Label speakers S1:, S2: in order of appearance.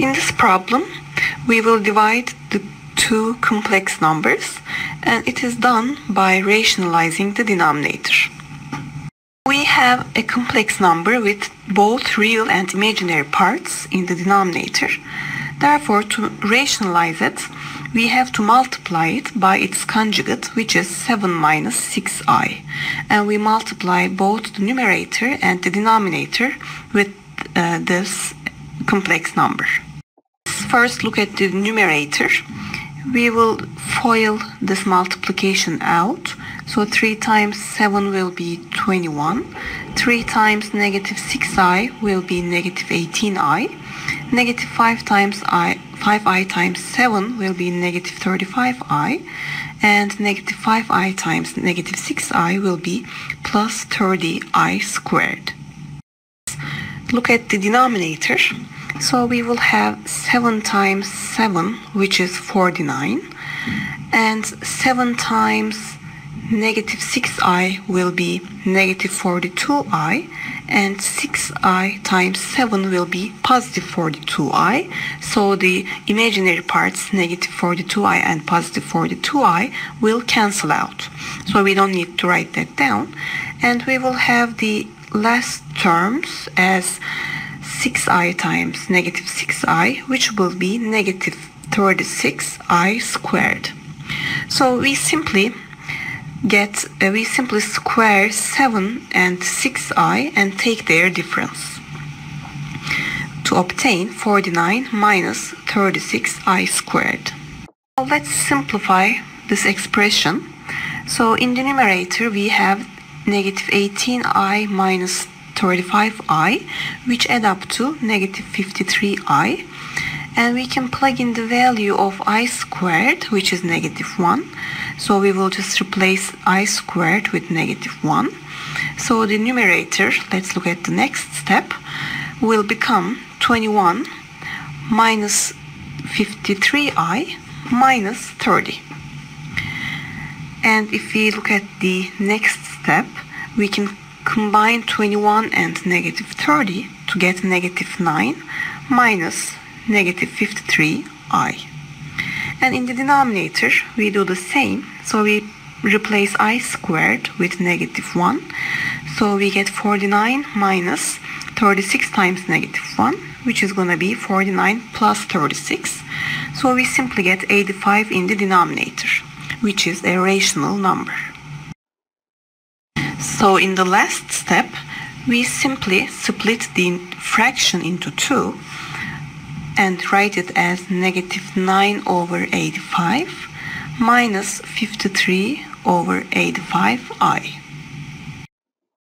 S1: In this problem, we will divide the two complex numbers, and it is done by rationalizing the denominator. We have a complex number with both real and imaginary parts in the denominator. Therefore, to rationalize it, we have to multiply it by its conjugate, which is 7 minus 6i. And we multiply both the numerator and the denominator with this complex number. Let's first look at the numerator. We will FOIL this multiplication out. So 3 times 7 will be 21. 3 times negative 6i will be negative 18i. Negative 5i times 7 will be negative 35i. And negative 5i times negative 6i will be plus 30i squared. Look at the denominator. So we will have 7 times 7, which is 49. And 7 times negative 6i will be negative 42i, and 6i times 7 will be positive 42i. So the imaginary parts, negative 42i and positive 42i, will cancel out. So we don't need to write that down. And we will have the last terms as 6i times negative 6i, which will be negative 36i squared. So we simply square 7 and 6i and take their difference to obtain 49 minus 36i squared. Now let's simplify this expression. So in the numerator we have negative 18i minus 35i, which add up to negative 53i. And we can plug in the value of I squared, which is negative 1. So we will just replace I squared with negative 1. So the numerator, let's look at the next step, will become 21 minus 53i minus 30. And if we look at the next step, we can combine 21 and negative 30 to get negative 9 minus negative 53i. And in the denominator we do the same, so we replace I squared with negative 1. So we get 49 minus 36 times negative 1, which is going to be 49 plus 36. So we simply get 85 in the denominator, which is a rational number. So in the last step, we simply split the fraction into 2 and write it as negative 9 over 85 minus 53 over 85i.